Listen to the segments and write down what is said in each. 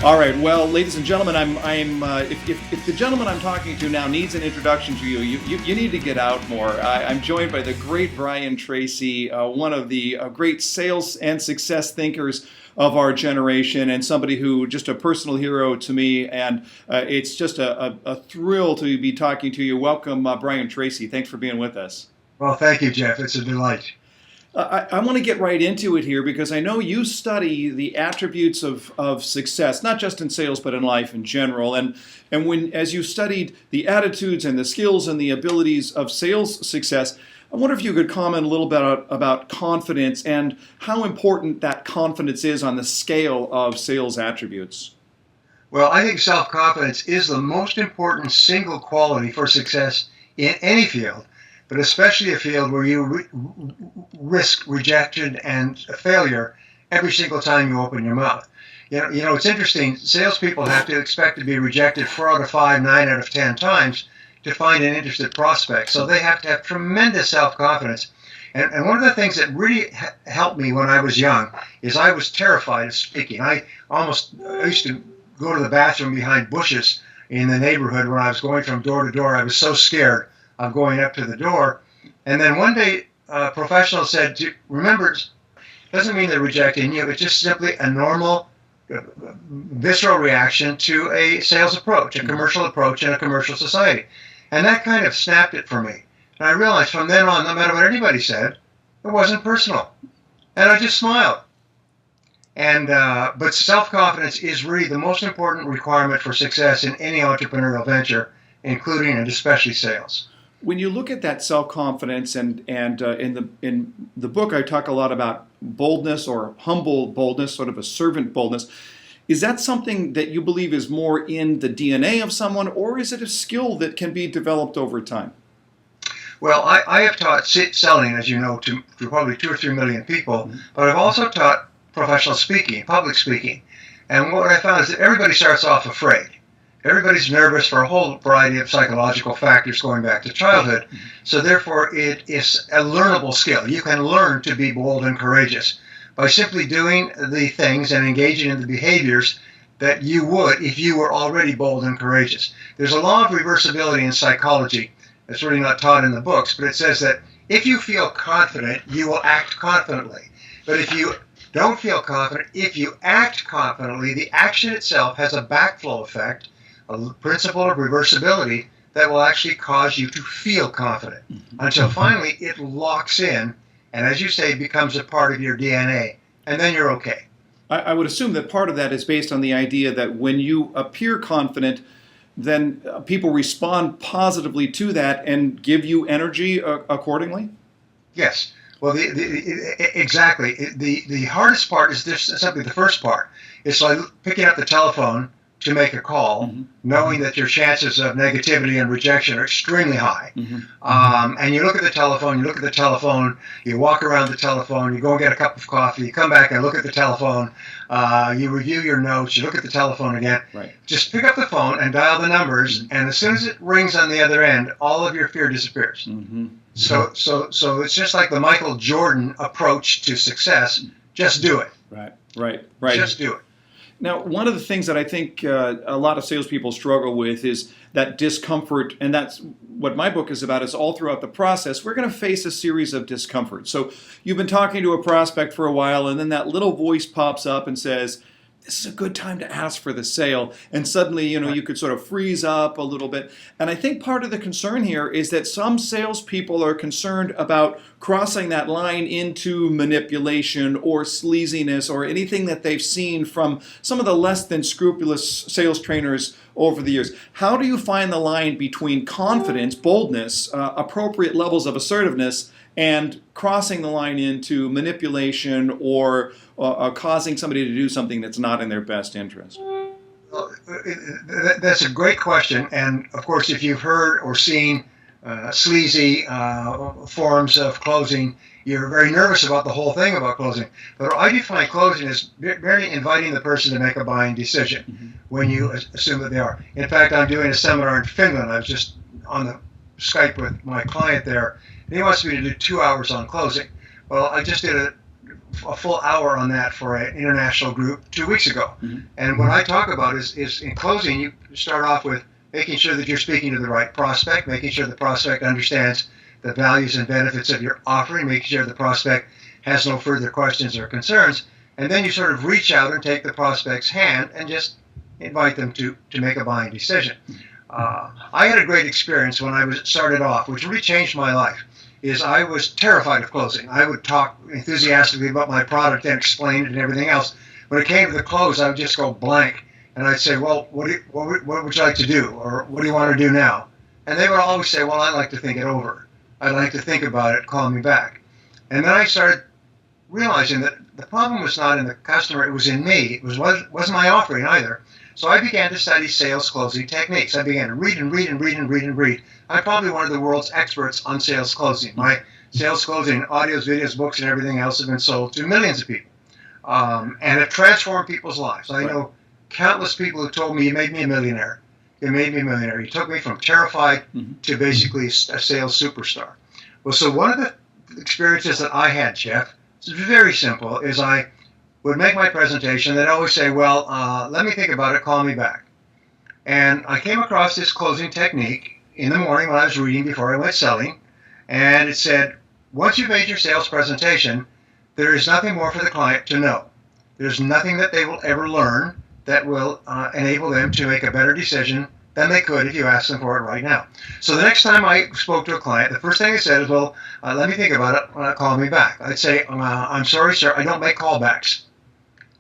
All right. Well, ladies and gentlemen, if the gentleman I'm talking to now needs an introduction to you, you need to get out more. I'm joined by the great Brian Tracy, one of the great sales and success thinkers of our generation, and somebody who just a personal hero to me. And it's just a thrill to be talking to you. Welcome, Brian Tracy. Thanks for being with us. Well, thank you, Jeff. It's a delight. I want to get right into it here because I know you study the attributes of success, not just in sales, but in life in general. And as you studied the attitudes and the skills and the abilities of sales success, I wonder if you could comment a little bit about confidence and how important that confidence is on the scale of sales attributes. Well, I think self-confidence is the most important single quality for success in any field, but especially a field where you risk rejection and failure every single time you open your mouth. You know, it's interesting. Salespeople have to expect to be rejected 4 out of 5, 9 out of 10 times to find an interested prospect. So they have to have tremendous self-confidence. And one of the things that really helped me when I was young is I was terrified of speaking. I used to go to the bathroom behind bushes in the neighborhood when I was going from door to door. I was so scared of going up to the door. And then one day, a professional said, remember, it doesn't mean they're rejecting you. It's just simply a normal, visceral reaction to a sales approach, a commercial approach in a commercial society. And that kind of snapped it for me. And I realized from then on, no matter what anybody said, it wasn't personal. And I just smiled. And but self-confidence is really the most important requirement for success in any entrepreneurial venture, including and especially sales. When you look at that self-confidence, and in the book I talk a lot about boldness or humble boldness, sort of a servant boldness. Is that something that you believe is more in the DNA of someone, or is it a skill that can be developed over time? Well, I have taught selling, as you know, to probably 2 or 3 million people, but I've also taught professional speaking, public speaking. And what I found is that everybody starts off afraid. Everybody's nervous for a whole variety of psychological factors going back to childhood. So therefore, it is a learnable skill. You can learn to be bold and courageous by simply doing the things and engaging in the behaviors that you would if you were already bold and courageous. There's a law of reversibility in psychology. It's really not taught in the books, but it says that if you feel confident, you will act confidently. But if you don't feel confident, if you act confidently, the action itself has a backflow effect, a principle of reversibility that will actually cause you to feel confident until finally it locks in and, as you say, becomes a part of your DNA, and then you're okay. I would assume that part of that is based on the idea that when you appear confident, then people respond positively to that and give you energy accordingly? Yes. Well, exactly. The hardest part is simply the first part. It's like picking up the telephone to make a call, knowing that your chances of negativity and rejection are extremely high. And you look at the telephone, you walk around the telephone, you go and get a cup of coffee, you come back and look at the telephone, you review your notes, you look at the telephone again. Right. Just pick up the phone and dial the numbers, and as soon as it rings on the other end, all of your fear disappears. So it's just like the Michael Jordan approach to success. Just do it. Right. Just do it. Now, one of the things that I think a lot of salespeople struggle with is that discomfort, and that's what my book is about, is all throughout the process, we're going to face a series of discomfort. So you've been talking to a prospect for a while, and then that little voice pops up and says, this is a good time to ask for the sale. And suddenly, you could sort of freeze up a little bit. And I think part of the concern here is that some salespeople are concerned about crossing that line into manipulation or sleaziness or anything that they've seen from some of the less than scrupulous sales trainers over the years. How do you find the line between confidence, boldness, appropriate levels of assertiveness, and crossing the line into manipulation or causing somebody to do something that's not in their best interest? Well, that's a great question. And of course, if you've heard or seen sleazy forms of closing, you're very nervous about the whole thing about closing. But I define closing as very inviting the person to make a buying decision when you assume that they are. In fact, I'm doing a seminar in Finland. I was just on the Skype with my client there, and he wants me to do 2 hours on closing. Well, I just did a a full hour on that for an international group 2 weeks ago. Mm-hmm. And what I talk about is in closing, you start off with making sure that you're speaking to the right prospect, making sure the prospect understands the values and benefits of your offering, making sure the prospect has no further questions or concerns, and then you sort of reach out and take the prospect's hand and just invite them to make a buying decision. I had a great experience when I was started off, which really changed my life. Is I was terrified of closing. I would talk enthusiastically about my product and explain it and everything else. When it came to the close, I would just go blank, and I'd say, "Well, what would you like to do, or what do you want to do now?" And they would always say, "Well, I'd like to think it over. I'd like to think about it. Call me back." And then I started realizing that the problem was not in the customer; it was in me. It wasn't my offering either. So I began to study sales closing techniques. I began to read and read and read and read and read. I'm probably one of the world's experts on sales closing. My sales closing audios, videos, books, and everything else have been sold to millions of people. And it transformed people's lives. I know countless people who told me, "You made me a millionaire. You made me a millionaire. You took me from terrified to basically a sales superstar." Well, so one of the experiences that I had, Jeff, is very simple, is I would make my presentation. They'd always say, "Well, let me think about it. Call me back." And I came across this closing technique in the morning when I was reading before I went selling, and it said, once you've made your sales presentation, there is nothing more for the client to know. There's nothing that they will ever learn that will enable them to make a better decision than they could if you asked them for it right now. So the next time I spoke to a client, the first thing I said is, "Well, let me think about it. Call me back." I'd say, "I'm sorry, sir, I don't make callbacks."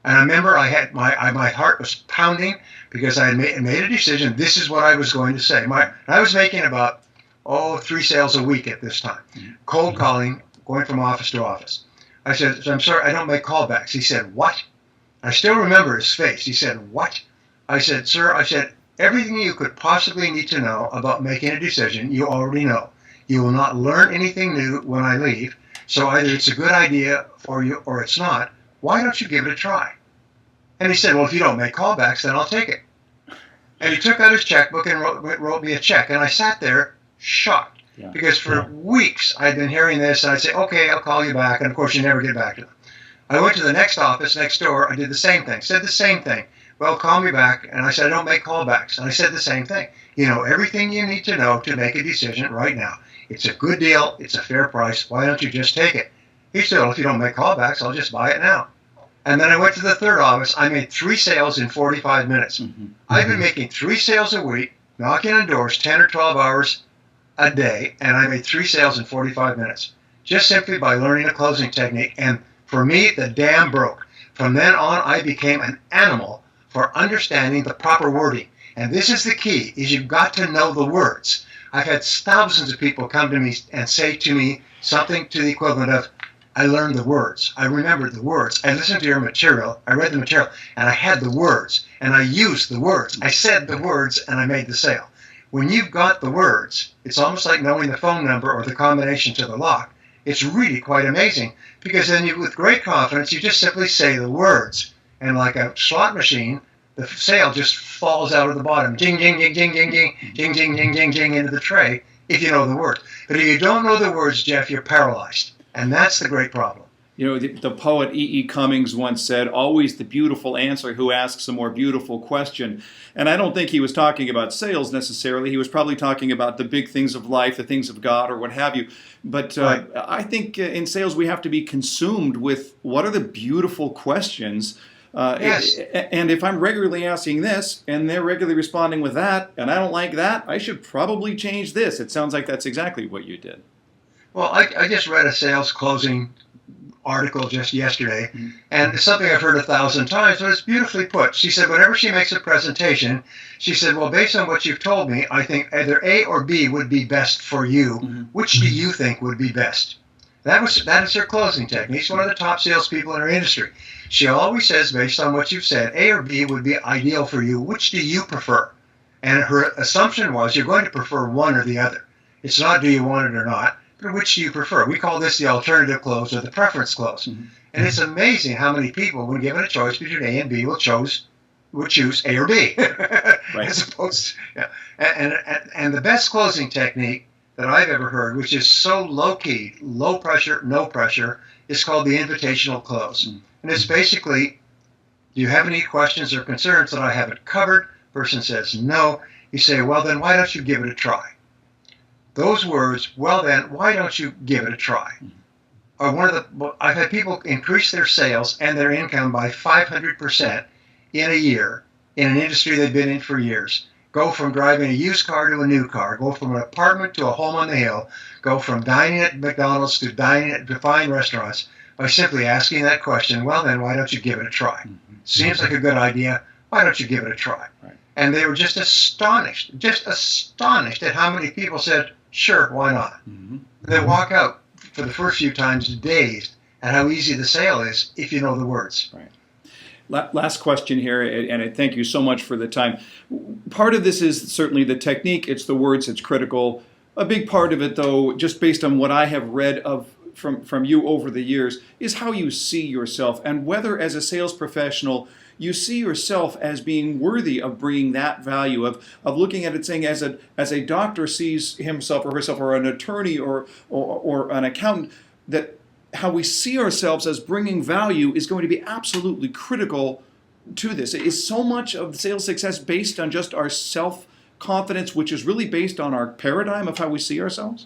And I remember I had my heart was pounding because I had made a decision. This is what I was going to say. I was making about 3 sales a week at this time, cold calling, going from office to office. I said, "I'm sorry, I don't make callbacks." He said, "What?" I still remember his face. He said, "What?" I said, "Sir," I said, "everything you could possibly need to know about making a decision, you already know. You will not learn anything new when I leave. So either it's a good idea for you or it's not. Why don't you give it a try?" And he said, "Well, if you don't make callbacks, then I'll take it." And he took out his checkbook and wrote me a check. And I sat there shocked because for weeks I'd been hearing this. And I'd say, "Okay, I'll call you back." And of course, you never get back to them. I went to the next office next door. I did the same thing, said the same thing. "Well, call me back." And I said, "I don't make callbacks." And I said the same thing. "You know everything you need to know to make a decision right now. It's a good deal. It's a fair price. Why don't you just take it?" He said, "Well, if you don't make callbacks, I'll just buy it now." And then I went to the third office. I made 3 sales in 45 minutes. I've been making 3 sales a week, knocking on doors 10 or 12 hours a day, and I made 3 sales in 45 minutes, just simply by learning a closing technique. And for me, the dam broke. From then on, I became an animal for understanding the proper wording. And this is the key, is you've got to know the words. I've had thousands of people come to me and say to me something to the equivalent of, "I learned the words. I remembered the words. I listened to your material. I read the material, and I had the words, and I used the words. I said the words, and I made the sale." When you've got the words, it's almost like knowing the phone number or the combination to the lock. It's really quite amazing because then you, with great confidence, you just simply say the words, and like a slot machine, the sale just falls out of the bottom. Ding, ding, ding, ding, ding, ding, ding, ding, ding, ding, ding, into the tray if you know the words. But if you don't know the words, Jeff, you're paralyzed. And that's the great problem. You know, the poet E.E. Cummings once said, "Always the beautiful answer who asks a more beautiful question." And I don't think he was talking about sales necessarily. He was probably talking about the big things of life, the things of God, or what have you. But Right. I think in sales we have to be consumed with what are the beautiful questions. Yes. And if I'm regularly asking this, and they're regularly responding with that, and I don't like that, I should probably change this. It sounds like that's exactly what you did. Well, I just read a sales closing article just yesterday, and it's something I've heard 1,000 times, but it's beautifully put. She said, whenever she makes a presentation, she said, "Well, based on what you've told me, I think either A or B would be best for you. Which do you think would be best?" That is her closing technique. She's one of the top salespeople in her industry. She always says, based on what you've said, A or B would be ideal for you. Which do you prefer? And her assumption was you're going to prefer one or the other. It's not do you want it or not. Which do you prefer? We call this the alternative close or the preference close. And it's amazing how many people, when given a choice between A and B, will choose A or B. Right. As opposed to, and the best closing technique that I've ever heard, which is so low-key, low pressure, no pressure, is called the Invitational Close. And it's basically, do you have any questions or concerns that I haven't covered? Person says no. You say, well, then why don't you give it a try? Those words, well, then why don't you give it a try, are one of the, I've had people increase their sales and their income by 500% in a year in an industry they've been in for years. Go from driving a used car to a new car, go from an apartment to a home on the hill, go from dining at McDonald's to dining at fine restaurants by simply asking that question, well, then why don't you give it a try? Seems like a good idea. Why don't you give it a try? Right. And they were just astonished at how many people said, sure, why not? They walk out for the first few times dazed at how easy the sale is if you know the words. Right. Last question here, and I thank you so much for the time. Part of this is certainly the technique. It's the words. It's critical. A big part of it, though, just based on what I have read of from you over the years, is how you see yourself and whether, as a sales professional, you see yourself as being worthy of bringing that value, of looking at it, saying, as a doctor sees himself or herself, or an attorney or an accountant, that how we see ourselves as bringing value is going to be absolutely critical to this. Is so much of sales success based on just our self-confidence, which is really based on our paradigm of how we see ourselves?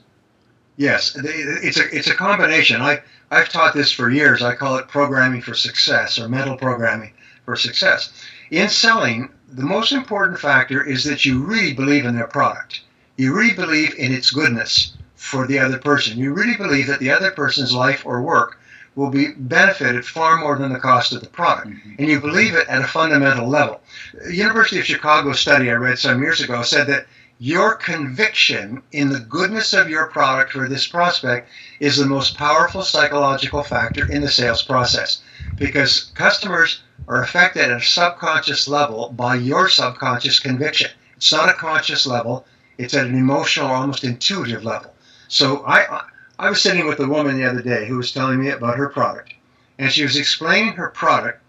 Yes, it's a combination. I've taught this for years. I call it programming for success, or mental programming for success. In selling, the most important factor is that you really believe in their product. You really believe in its goodness for the other person. You really believe that the other person's life or work will be benefited far more than the cost of the product. And you believe it at a fundamental level. The University of Chicago study I read some years ago said that your conviction in the goodness of your product for this prospect is the most powerful psychological factor in the sales process, because customers are affected at a subconscious level by your subconscious conviction. It's not a conscious level. It's at an emotional, almost intuitive level. So I was sitting with a woman the other day who was telling me about her product, and she was explaining her product.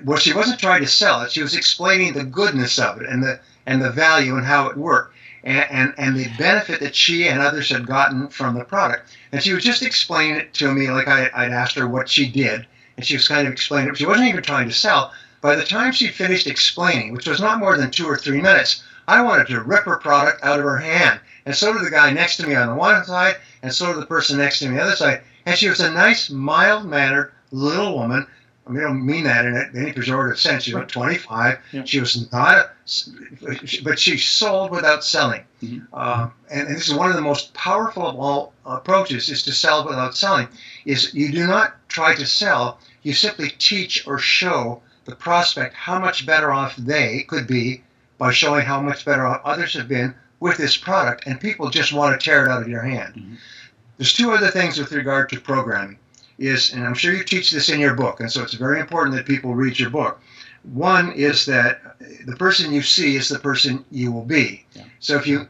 Well, she wasn't trying to sell it. She was explaining the goodness of it and the value and how it worked. And the benefit that she and others had gotten from the product. And she was just explaining it to me like I'd asked her what she did, and she was kind of explaining it. She wasn't even trying to sell. By the time she finished explaining, which was not more than 2 or 3 minutes, I wanted to rip her product out of her hand. And so did the guy next to me on the one side, and so did the person next to me on the other side. And she was a nice, mild-mannered little woman. I mean, I don't mean that in any pejorative sense. She was 25. Yeah. She was not, but she sold without selling. And this is one of the most powerful of all approaches, is to sell without selling. Is you do not try to sell. You simply teach or show the prospect how much better off they could be by showing how much better off others have been with this product. And people just want to tear it out of your hand. There's 2 other things with regard to programming. And I'm sure you teach this in your book, and so it's very important that people read your book. One is that the person you see is the person you will be. Yeah. So if you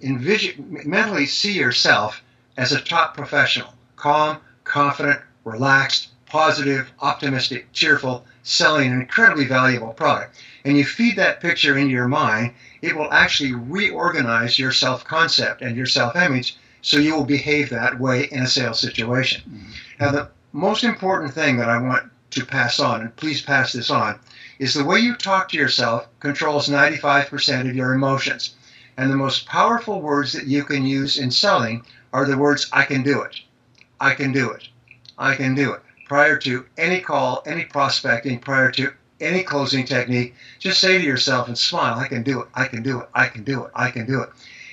mentally see yourself as a top professional, calm, confident, relaxed, positive, optimistic, cheerful, selling an incredibly valuable product, and you feed that picture into your mind, it will actually reorganize your self-concept and your self-image, so you will behave that way in a sales situation. Now, the most important thing that I want to pass on, and please pass this on, is the way you talk to yourself controls 95% of your emotions. And the most powerful words that you can use in selling are the words, I can do it, I can do it, I can do it. Prior to any call, any prospecting, prior to any closing technique, just say to yourself and smile, I can do it, I can do it, I can do it, I can do it.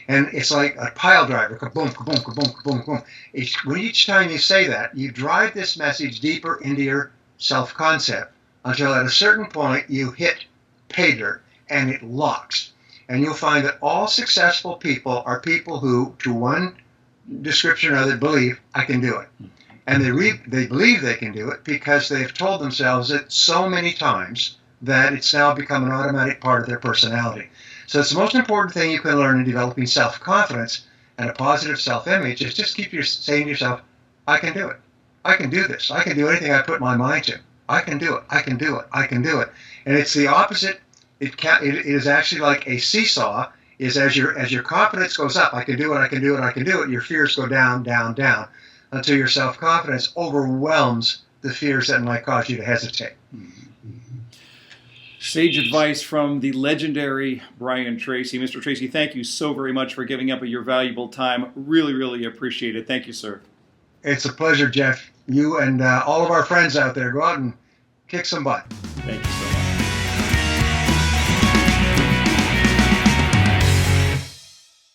And it's like a pile driver, kaboom, kaboom, kaboom, kaboom, kaboom. Each time you say that, you drive this message deeper into your self-concept until at a certain point you hit pay dirt and it locks. And you'll find that all successful people are people who, to one description or other, believe, I can do it. And they believe they can do it because they've told themselves it so many times that it's now become an automatic part of their personality. So it's the most important thing you can learn in developing self-confidence and a positive self-image is just keep saying to yourself, I can do it. I can do this. I can do anything I put my mind to. I can do it. I can do it. I can do it. And it's the opposite. It is actually like a seesaw. Is as your confidence goes up, I can do it. I can do it. I can do it. Your fears go down, down, down, until your self-confidence overwhelms the fears that might cause you to hesitate. Sage advice from the legendary Brian Tracy. Mr. Tracy, thank you so very much for giving up your valuable time. Really, really appreciate it. Thank you, sir. It's a pleasure, Jeff. You and all of our friends out there, go out and kick some butt. Thank you so much.